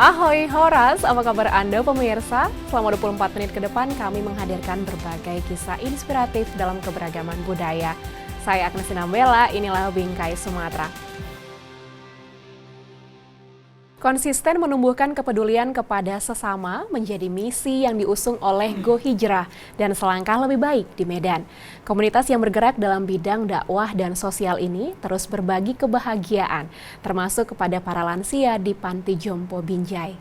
Ahoy Horas, apa kabar Anda pemirsa? Selama 24 menit ke depan kami menghadirkan berbagai kisah inspiratif dalam keberagaman budaya. Saya Agnes Sinambela, inilah Bingkai Sumatera. Konsisten menumbuhkan kepedulian kepada sesama menjadi misi yang diusung oleh Go Hijrah dan Selangkah Lebih Baik di Medan. Komunitas yang bergerak dalam bidang dakwah dan sosial ini terus berbagi kebahagiaan, termasuk kepada para lansia di Panti Jompo Binjai.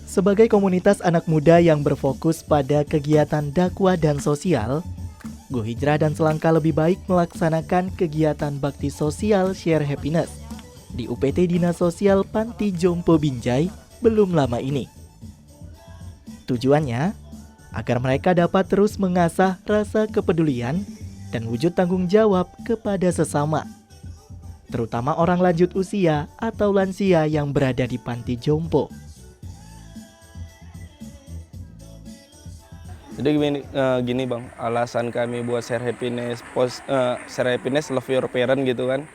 Sebagai komunitas anak muda yang berfokus pada kegiatan dakwah dan sosial, Go Hijrah dan Selangkah Lebih Baik melaksanakan kegiatan bakti sosial Share Happiness di UPT Dinas Sosial Panti Jompo Binjai belum lama ini. Tujuannya agar mereka dapat terus mengasah rasa kepedulian dan wujud tanggung jawab kepada sesama, terutama orang lanjut usia atau lansia yang berada di Panti Jompo. Jadi gini bang, alasan kami buat Share Happiness, Share Happiness Love Your Parent gitu kan.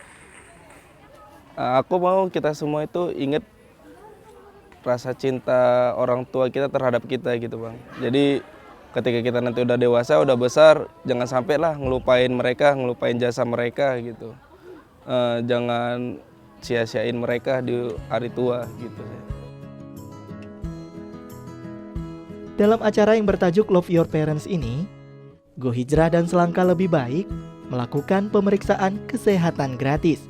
Aku mau kita semua itu ingat rasa cinta orang tua kita terhadap kita gitu bang. Jadi ketika kita nanti udah dewasa, udah besar, jangan sampai lah ngelupain mereka, ngelupain jasa mereka gitu. Jangan sia-siain mereka di hari tua gitu. Dalam acara yang bertajuk Love Your Parents ini, Go Hijrah dan Selangkah Lebih Baik melakukan pemeriksaan kesehatan gratis,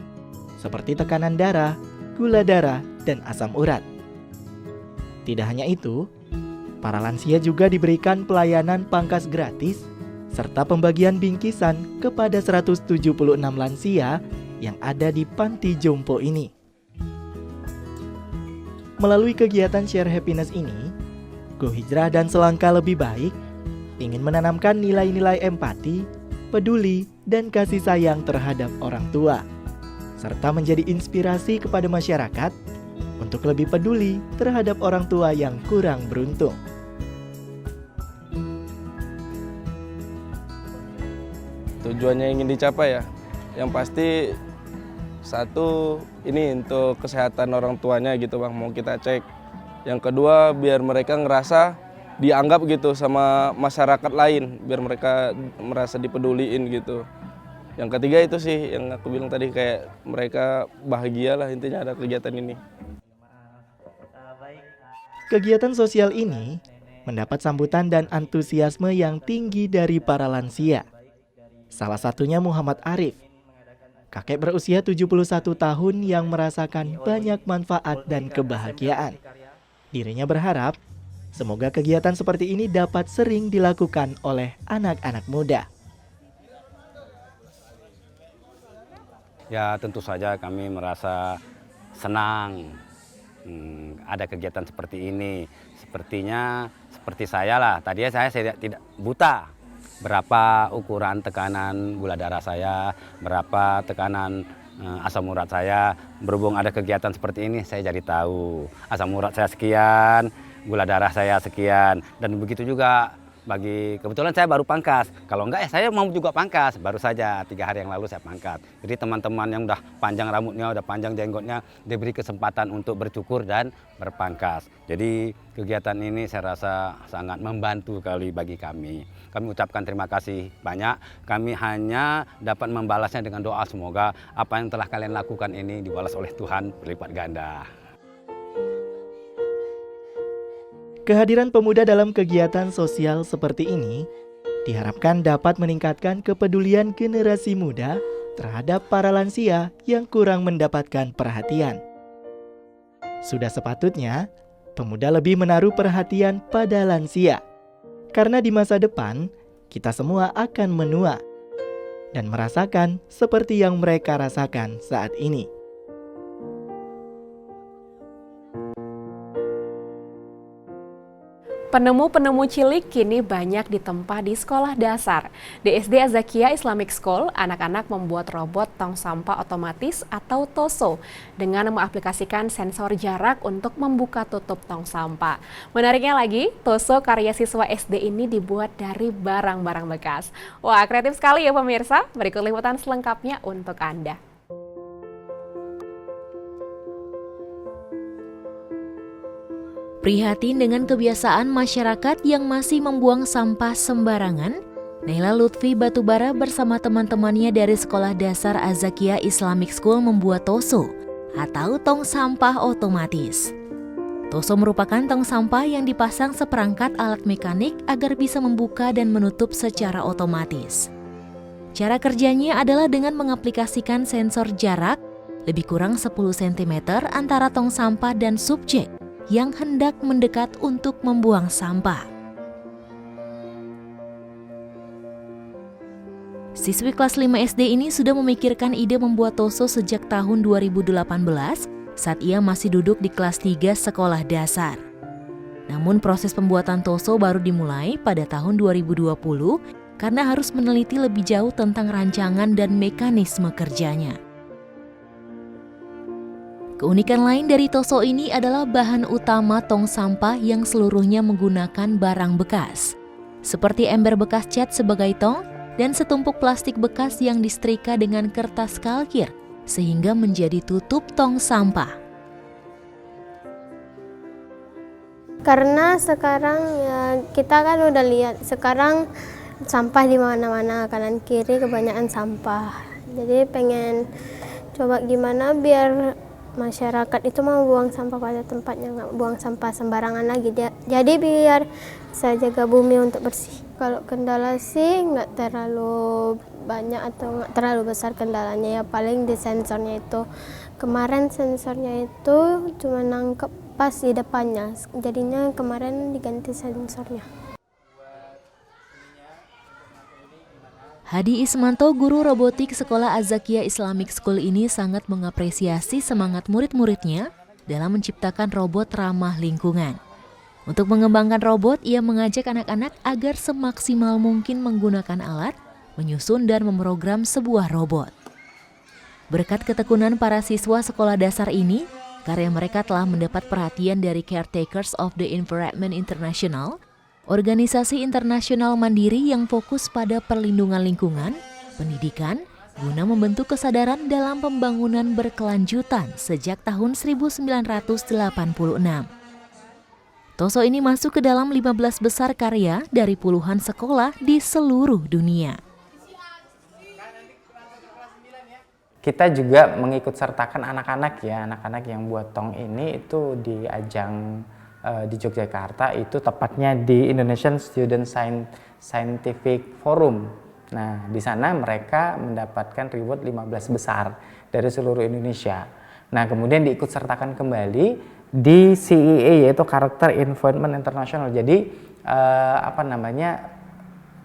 seperti tekanan darah, gula darah, dan asam urat. Tidak hanya itu, para lansia juga diberikan pelayanan pangkas gratis, serta pembagian bingkisan kepada 176 lansia yang ada di Panti Jompo ini. Melalui kegiatan Share Happiness ini, Go Hijrah dan Selangkah Lebih Baik ingin menanamkan nilai-nilai empati, peduli, dan kasih sayang terhadap orang tua, serta menjadi inspirasi kepada masyarakat untuk lebih peduli terhadap orang tua yang kurang beruntung. Tujuannya ingin dicapai ya, yang pasti satu ini untuk kesehatan orang tuanya gitu bang, mau kita cek. Yang kedua, biar mereka ngerasa dianggap gitu sama masyarakat lain, biar mereka merasa dipeduliin gitu. Yang ketiga itu sih yang aku bilang tadi, kayak mereka bahagia lah intinya ada kegiatan ini. Kegiatan sosial ini mendapat sambutan dan antusiasme yang tinggi dari para lansia. Salah satunya Muhammad Arif, kakek berusia 71 tahun yang merasakan banyak manfaat dan kebahagiaan. Dirinya berharap semoga kegiatan seperti ini dapat sering dilakukan oleh anak-anak muda. Ya tentu saja kami merasa senang ada kegiatan seperti ini. Sepertinya seperti saya lah, tadinya saya tidak buta. Berapa ukuran tekanan gula darah saya, berapa tekanan asam urat saya. Berhubung ada kegiatan seperti ini, saya jadi tahu asam urat saya sekian, gula darah saya sekian, dan begitu juga kebetulan saya baru pangkas. Kalau enggak saya mau juga pangkas, baru saja 3 hari yang lalu saya pangkas. Jadi teman-teman yang udah panjang rambutnya, udah panjang jenggotnya, diberi kesempatan untuk bercukur dan berpangkas. Jadi kegiatan ini saya rasa sangat membantu kali bagi kami. Kami ucapkan terima kasih banyak. Kami hanya dapat membalasnya dengan doa, semoga apa yang telah kalian lakukan ini dibalas oleh Tuhan berlipat ganda. Kehadiran pemuda dalam kegiatan sosial seperti ini diharapkan dapat meningkatkan kepedulian generasi muda terhadap para lansia yang kurang mendapatkan perhatian. Sudah sepatutnya pemuda lebih menaruh perhatian pada lansia, karena di masa depan kita semua akan menua dan merasakan seperti yang mereka rasakan saat ini. Penemu-penemu cilik kini banyak ditempa di sekolah dasar. Di SD Azakia Islamic School, anak-anak membuat robot tong sampah otomatis atau TOSO dengan mengaplikasikan sensor jarak untuk membuka tutup tong sampah. Menariknya lagi, TOSO karya siswa SD ini dibuat dari barang-barang bekas. Wah, kreatif sekali ya pemirsa. Berikut liputan selengkapnya untuk Anda. Prihatin dengan kebiasaan masyarakat yang masih membuang sampah sembarangan, Naila Lutfi Batubara bersama teman-temannya dari Sekolah Dasar Az-Zakiyah Islamic School membuat Toso atau tong sampah otomatis. Toso merupakan tong sampah yang dipasang seperangkat alat mekanik agar bisa membuka dan menutup secara otomatis. Cara kerjanya adalah dengan mengaplikasikan sensor jarak lebih kurang 10 cm antara tong sampah dan subjek yang hendak mendekat untuk membuang sampah. Siswi kelas 5 SD ini sudah memikirkan ide membuat Toso sejak tahun 2018 saat ia masih duduk di kelas 3 sekolah dasar. Namun proses pembuatan Toso baru dimulai pada tahun 2020 karena harus meneliti lebih jauh tentang rancangan dan mekanisme kerjanya. Keunikan lain dari Toso ini adalah bahan utama tong sampah yang seluruhnya menggunakan barang bekas, seperti ember bekas cat sebagai tong dan setumpuk plastik bekas yang disetrika dengan kertas kalkir sehingga menjadi tutup tong sampah. Karena sekarang ya kita kan udah lihat sekarang sampah di mana-mana, kanan kiri kebanyakan sampah. Jadi pengen coba gimana biar masyarakat itu mau buang sampah pada tempatnya, nggak buang sampah sembarangan lagi. Jadi biar bisa jaga bumi untuk bersih. Kalau kendala sih nggak terlalu banyak atau nggak terlalu besar kendalanya, ya paling di sensornya itu. Kemarin sensornya itu cuma nangkep pas di depannya, jadinya kemarin diganti sensornya. Hadi Ismanto, guru robotik Sekolah Az-Zakiyah Islamic School ini sangat mengapresiasi semangat murid-muridnya dalam menciptakan robot ramah lingkungan. Untuk mengembangkan robot, ia mengajak anak-anak agar semaksimal mungkin menggunakan alat, menyusun dan memprogram sebuah robot. Berkat ketekunan para siswa sekolah dasar ini, karya mereka telah mendapat perhatian dari Caretakers of the Environment International, organisasi internasional mandiri yang fokus pada perlindungan lingkungan, pendidikan, guna membentuk kesadaran dalam pembangunan berkelanjutan sejak tahun 1986. Toso ini masuk ke dalam 15 besar karya dari puluhan sekolah di seluruh dunia. Kita juga mengikut sertakan anak-anak yang buat tong ini itu di ajang di Yogyakarta, itu tepatnya di Indonesian Student Scientific Forum. Nah, di sana mereka mendapatkan reward 15 besar dari seluruh Indonesia. Nah, kemudian diikut sertakan kembali di CEA, yaitu Character Environment International. Jadi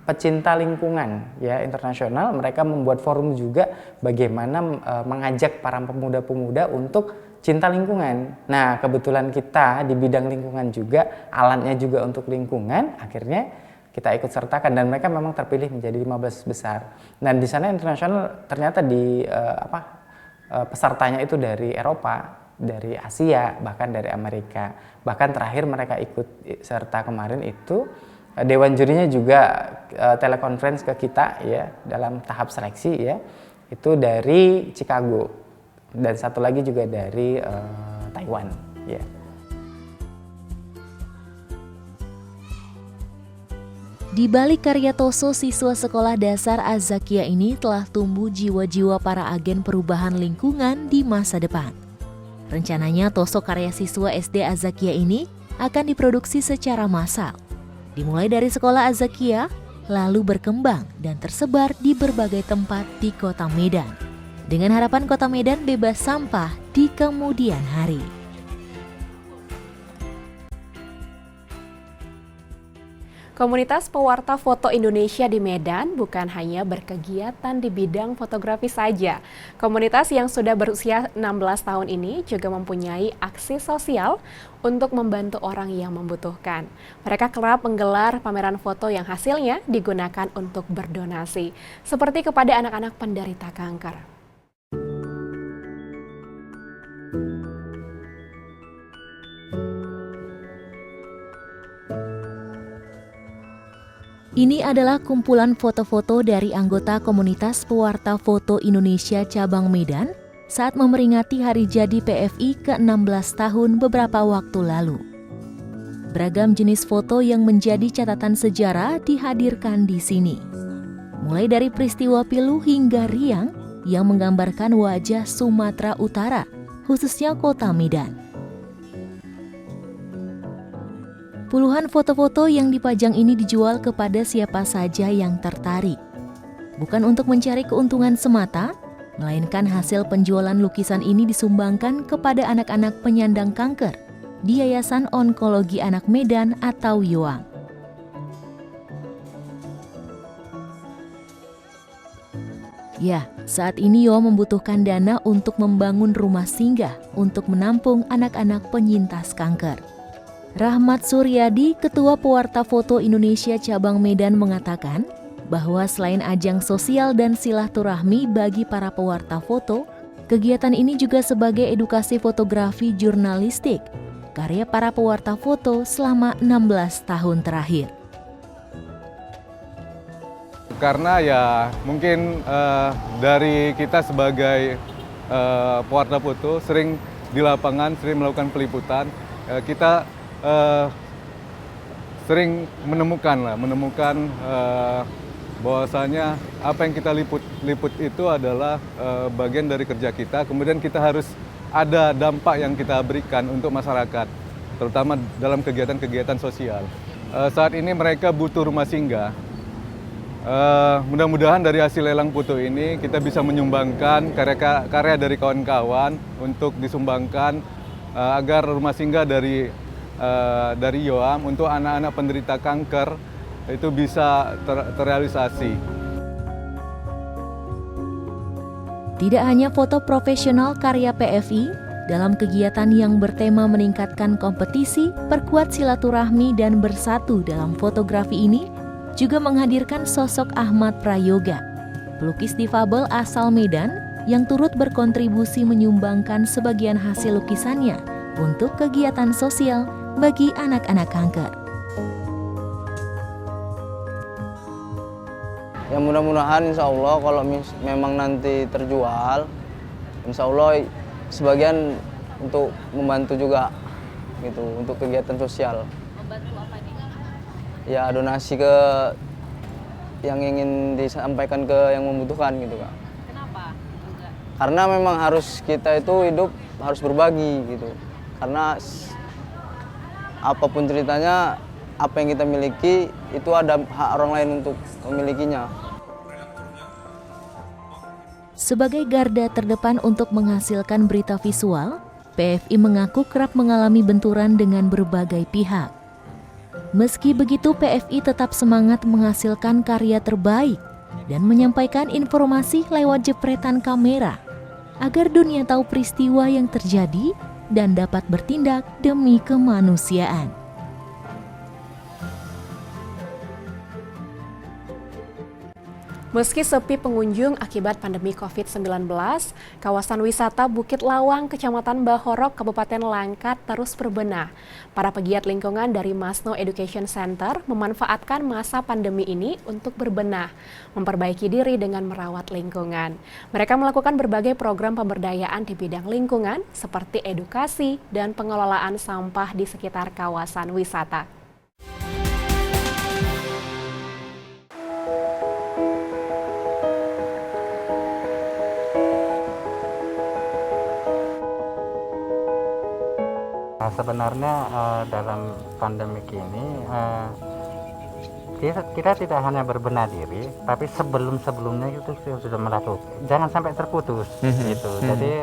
pecinta lingkungan ya internasional, mereka membuat forum juga bagaimana mengajak para pemuda-pemuda untuk cinta lingkungan. Nah, kebetulan kita di bidang lingkungan juga, alatnya juga untuk lingkungan, akhirnya kita ikut sertakan dan mereka memang terpilih menjadi 15 besar. Dan di sana internasional ternyata pesertanya itu dari Eropa, dari Asia, bahkan dari Amerika. Bahkan terakhir mereka ikut serta kemarin itu dewan jurinya juga telekonferensi ke kita ya dalam tahap seleksi ya. Itu dari Chicago. Dan satu lagi juga dari Taiwan. Ya. Di balik karya Toso, siswa sekolah dasar Az-Zakiyah ini telah tumbuh jiwa-jiwa para agen perubahan lingkungan di masa depan. Rencananya Toso karya siswa SD Az-Zakiyah ini akan diproduksi secara massal. Dimulai dari sekolah Az-Zakiyah, lalu berkembang dan tersebar di berbagai tempat di Kota Medan. Dengan harapan Kota Medan bebas sampah di kemudian hari. Komunitas pewarta foto Indonesia di Medan bukan hanya berkegiatan di bidang fotografi saja. Komunitas yang sudah berusia 16 tahun ini juga mempunyai aksi sosial untuk membantu orang yang membutuhkan. Mereka kerap menggelar pameran foto yang hasilnya digunakan untuk berdonasi, seperti kepada anak-anak penderita kanker. Ini adalah kumpulan foto-foto dari anggota komunitas pewarta foto Indonesia cabang Medan saat memperingati hari jadi PFI ke-16 tahun beberapa waktu lalu. Beragam jenis foto yang menjadi catatan sejarah dihadirkan di sini. Mulai dari peristiwa pilu hingga riang yang menggambarkan wajah Sumatera Utara, khususnya kota Medan. Puluhan foto-foto yang dipajang ini dijual kepada siapa saja yang tertarik. Bukan untuk mencari keuntungan semata, melainkan hasil penjualan lukisan ini disumbangkan kepada anak-anak penyandang kanker di Yayasan Onkologi Anak Medan atau YOAM. Ya, saat ini YOAM membutuhkan dana untuk membangun rumah singgah untuk menampung anak-anak penyintas kanker. Rahmat Suryadi, Ketua Pewarta Foto Indonesia Cabang Medan mengatakan bahwa selain ajang sosial dan silaturahmi bagi para pewarta foto, kegiatan ini juga sebagai edukasi fotografi jurnalistik, karya para pewarta foto selama 16 tahun terakhir. Karena ya mungkin dari kita sebagai pewarta foto sering di lapangan, sering melakukan peliputan, kita sering menemukan bahwasanya apa yang kita liput itu adalah bagian dari kerja kita. Kemudian kita harus ada dampak yang kita berikan untuk masyarakat, terutama dalam kegiatan-kegiatan sosial. Saat ini mereka butuh rumah singgah. Mudah-mudahan dari hasil lelang foto ini kita bisa menyumbangkan karya dari kawan-kawan untuk disumbangkan agar rumah singgah dari YOAM untuk anak-anak penderita kanker itu bisa terrealisasi. Tidak hanya foto profesional karya PFI, dalam kegiatan yang bertema meningkatkan kompetisi, perkuat silaturahmi dan bersatu dalam fotografi ini, juga menghadirkan sosok Ahmad Prayoga, pelukis difabel asal Medan yang turut berkontribusi menyumbangkan sebagian hasil lukisannya untuk kegiatan sosial bagi anak-anak kanker. Ya mudah-mudahan insya Allah kalau memang nanti terjual, insya Allah sebagian untuk membantu juga gitu untuk kegiatan sosial. Membantu apa nih? Ya donasi ke yang ingin disampaikan ke yang membutuhkan gitu Kak. Kenapa? Juga. Karena memang harus kita itu hidup harus berbagi gitu. Karena apapun ceritanya, apa yang kita miliki itu ada hak orang lain untuk memilikinya. Sebagai garda terdepan untuk menghasilkan berita visual, PFI mengaku kerap mengalami benturan dengan berbagai pihak. Meski begitu, PFI tetap semangat menghasilkan karya terbaik dan menyampaikan informasi lewat jepretan kamera agar dunia tahu peristiwa yang terjadi dan dapat bertindak demi kemanusiaan. Meski sepi pengunjung akibat pandemi COVID-19, kawasan wisata Bukit Lawang, Kecamatan Bahorok, Kabupaten Langkat terus berbenah. Para pegiat lingkungan dari Masno Education Center memanfaatkan masa pandemi ini untuk berbenah, memperbaiki diri dengan merawat lingkungan. Mereka melakukan berbagai program pemberdayaan di bidang lingkungan seperti edukasi dan pengelolaan sampah di sekitar kawasan wisata. Sebenarnya dalam pandemi ini kita tidak hanya berbenah diri, tapi sebelumnya itu sudah melakukan. Jangan sampai terputus gitu. Jadi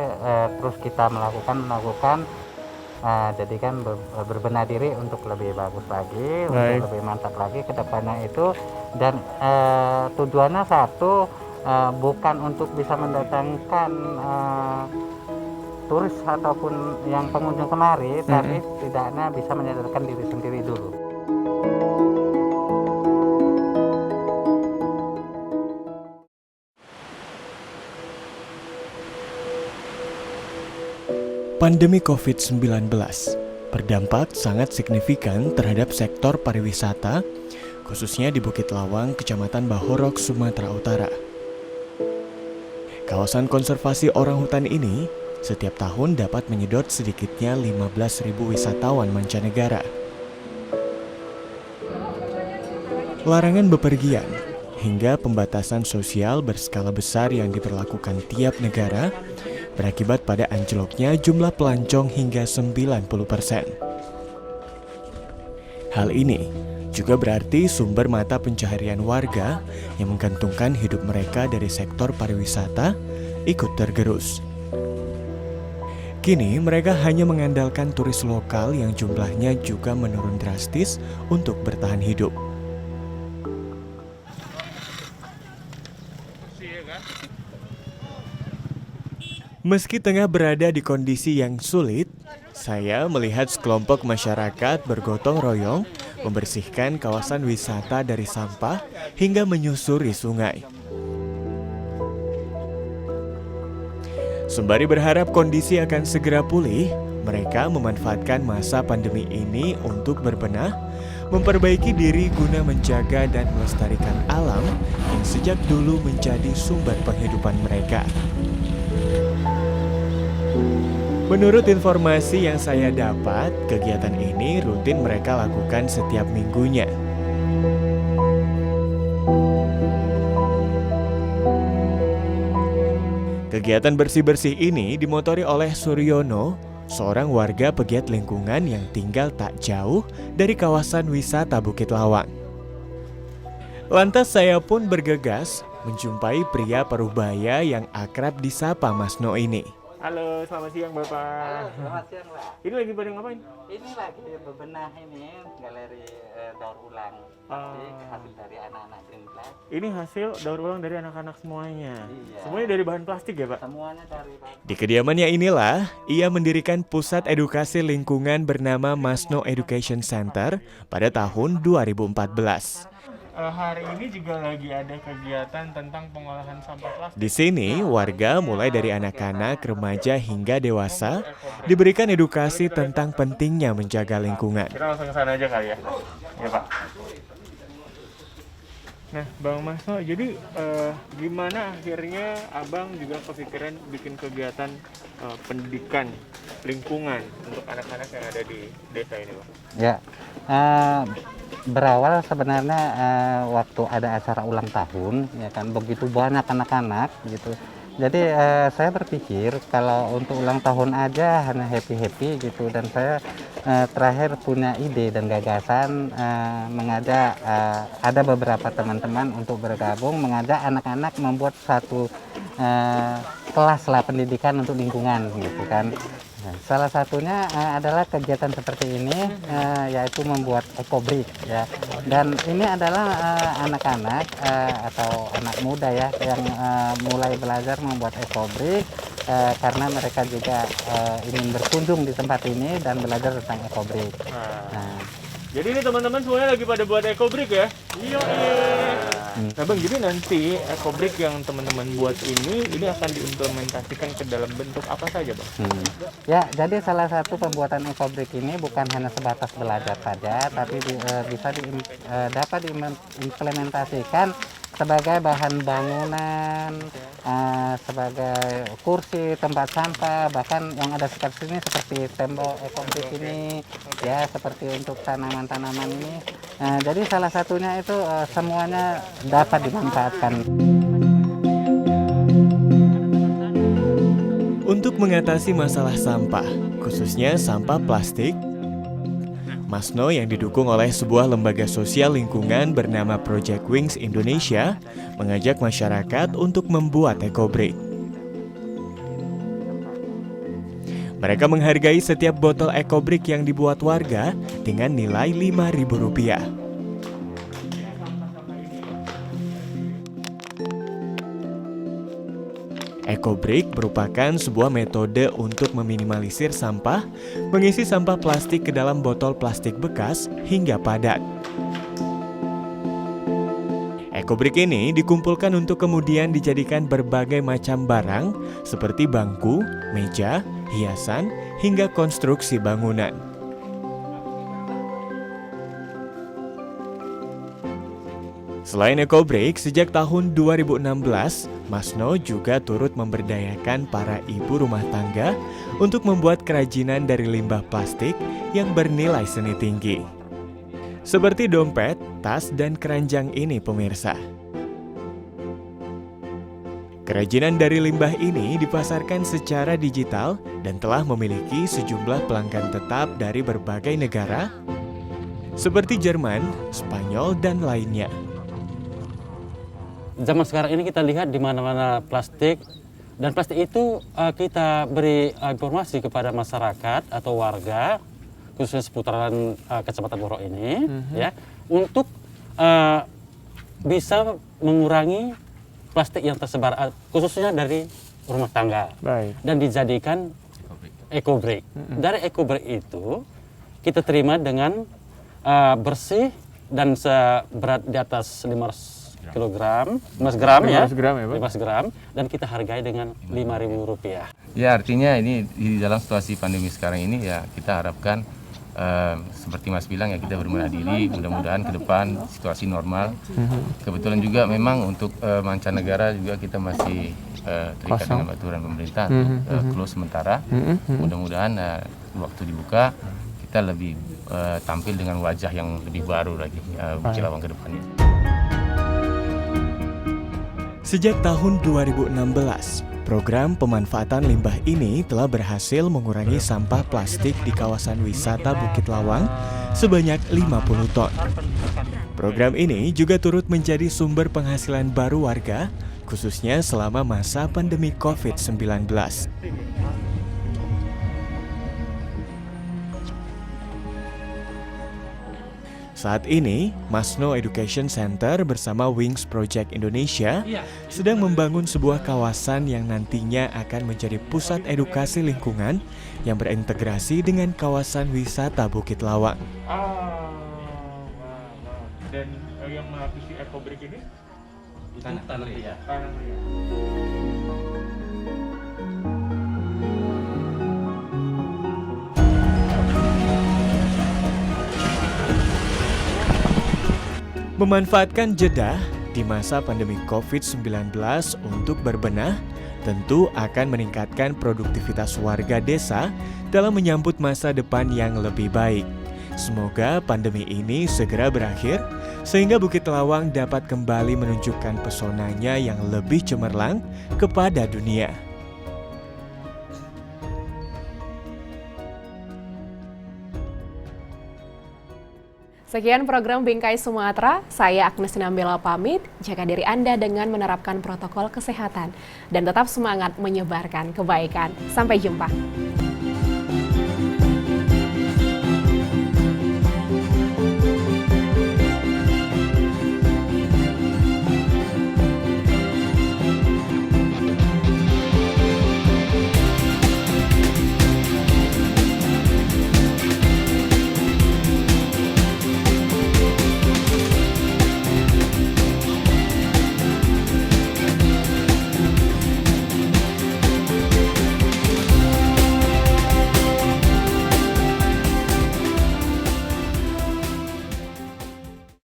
terus kita melakukan. Jadi kan berbenah diri untuk lebih bagus lagi, untuk lebih mantap lagi ke depannya itu. Dan tujuannya satu, bukan untuk bisa mendatangkan turis ataupun yang pengunjung kemari, tapi tidaknya bisa menyadarkan diri sendiri dulu. Pandemi COVID-19 berdampak sangat signifikan terhadap sektor pariwisata, khususnya di Bukit Lawang, Kecamatan Bahorok, Sumatera Utara. Kawasan konservasi orangutan ini setiap tahun dapat menyedot sedikitnya 15.000 wisatawan mancanegara. Larangan bepergian hingga pembatasan sosial berskala besar yang diberlakukan tiap negara berakibat pada anjloknya jumlah pelancong hingga 90%. Hal ini juga berarti sumber mata pencaharian warga yang menggantungkan hidup mereka dari sektor pariwisata ikut tergerus. Kini mereka hanya mengandalkan turis lokal yang jumlahnya juga menurun drastis untuk bertahan hidup. Meski tengah berada di kondisi yang sulit, saya melihat sekelompok masyarakat bergotong royong membersihkan kawasan wisata dari sampah hingga menyusuri sungai. Sembari berharap kondisi akan segera pulih, mereka memanfaatkan masa pandemi ini untuk berbenah, memperbaiki diri guna menjaga dan melestarikan alam yang sejak dulu menjadi sumber penghidupan mereka. Menurut informasi yang saya dapat, kegiatan ini rutin mereka lakukan setiap minggunya. Kegiatan bersih-bersih ini dimotori oleh Suryono, seorang warga pegiat lingkungan yang tinggal tak jauh dari kawasan wisata Bukit Lawang. Lantas saya pun bergegas menjumpai pria Parubaya yang akrab disapa Mas No ini. Halo, selamat siang Bapak. Selamat siang, Pak. Ini lagi pada ngapain? Ini lagi bebenah ini galeri daur ulang. Hasil dari anak-anak Green Plus. Ini hasil daur ulang dari anak-anak semuanya. Iya. Semuanya dari bahan plastik ya, Pak? Semuanya dari Pak. Di kediamannya inilah, ia mendirikan pusat edukasi lingkungan bernama Masno Education Center pada tahun 2014. Hari ini juga lagi ada kegiatan tentang pengolahan sampah plastik. Di sini, warga mulai dari anak-anak, remaja hingga dewasa diberikan edukasi tentang pentingnya menjaga lingkungan. Kita langsung ke sana aja kali ya. Ya, Pak. Nah, Bang Masno, jadi gimana akhirnya Abang juga kepikiran bikin kegiatan pendidikan lingkungan untuk anak-anak yang ada di desa ini, Bang? Ya, berawal sebenarnya waktu ada acara ulang tahun, ya kan, begitu banyak anak-anak gitu. Jadi saya berpikir kalau untuk ulang tahun aja hanya happy-happy gitu, dan saya terakhir punya ide dan gagasan mengajak ada beberapa teman-teman untuk bergabung mengajak anak-anak membuat satu kelas lah pendidikan untuk lingkungan gitu kan. Nah, salah satunya adalah kegiatan seperti ini, yaitu membuat ecobrick ya. Dan ini adalah anak-anak atau anak muda ya yang mulai belajar membuat ecobrick karena mereka juga ingin berkunjung di tempat ini dan belajar tentang ecobrick. Nah, jadi ini teman-teman semuanya lagi pada buat ecobrick ya? Iya. Nah Bang, jadi nanti ecobrick yang teman-teman buat ini akan diimplementasikan ke dalam bentuk apa saja Bang? Ya, jadi salah satu pembuatan ecobrick ini bukan hanya sebatas belajar saja, tapi bisa dapat diimplementasikan sebagai bahan bangunan, sebagai kursi, tempat sampah, bahkan yang ada seperti ini seperti tembok ecobrick ini, ya seperti untuk tanaman-tanaman ini. Jadi salah satunya itu semuanya dapat dimanfaatkan. Untuk mengatasi masalah sampah, khususnya sampah plastik, Masno yang didukung oleh sebuah lembaga sosial lingkungan bernama Project Wings Indonesia mengajak masyarakat untuk membuat ecobrick. Mereka menghargai setiap botol ecobrick yang dibuat warga dengan nilai Rp5.000. Ecobrick merupakan sebuah metode untuk meminimalisir sampah, mengisi sampah plastik ke dalam botol plastik bekas hingga padat. Ecobrick ini dikumpulkan untuk kemudian dijadikan berbagai macam barang seperti bangku, meja, hiasan, hingga konstruksi bangunan. Selain ecobrick, sejak tahun 2016, Masno juga turut memberdayakan para ibu rumah tangga untuk membuat kerajinan dari limbah plastik yang bernilai seni tinggi. Seperti dompet, tas, dan keranjang ini pemirsa. Kerajinan dari limbah ini dipasarkan secara digital dan telah memiliki sejumlah pelanggan tetap dari berbagai negara seperti Jerman, Spanyol, dan lainnya. Zaman sekarang ini kita lihat di mana-mana plastik, dan plastik itu kita beri informasi kepada masyarakat atau warga, khususnya seputaran Kecamatan Borok ini, ya, untuk bisa mengurangi plastik yang tersebar, khususnya dari rumah tangga. Baik. Dan dijadikan eco-brick. Dari eco-brick itu kita terima dengan bersih dan seberat di atas 500 gram ya, 500 gram ya, Pak? 500 gram, dan kita hargai dengan Rp5.000. Ya, artinya ini di dalam situasi pandemi sekarang ini ya kita harapkan seperti Mas bilang ya, kita berbenah diri, mudah-mudahan ke depan situasi normal. Kebetulan juga memang untuk mancanegara juga kita masih terikat dengan aturan pemerintah close sementara. Mudah-mudahan waktu dibuka kita lebih tampil dengan wajah yang lebih baru lagi Bukit Lawang ke depannya. Sejak tahun 2016, program pemanfaatan limbah ini telah berhasil mengurangi sampah plastik di kawasan wisata Bukit Lawang sebanyak 50 ton. Program ini juga turut menjadi sumber penghasilan baru warga, khususnya selama masa pandemi COVID-19. Saat ini, Masno Education Center bersama Wings Project Indonesia sedang membangun sebuah kawasan yang nantinya akan menjadi pusat edukasi lingkungan yang berintegrasi dengan kawasan wisata Bukit Lawang. Dan yang menghabisi eco-brick ini? Tanah liat. Memanfaatkan jeda di masa pandemi COVID-19 untuk berbenah tentu akan meningkatkan produktivitas warga desa dalam menyambut masa depan yang lebih baik. Semoga pandemi ini segera berakhir sehingga Bukit Lawang dapat kembali menunjukkan pesonanya yang lebih cemerlang kepada dunia. Sekian program Bingkai Sumatera, saya Agnes Nambela pamit, jaga diri Anda dengan menerapkan protokol kesehatan dan tetap semangat menyebarkan kebaikan. Sampai jumpa.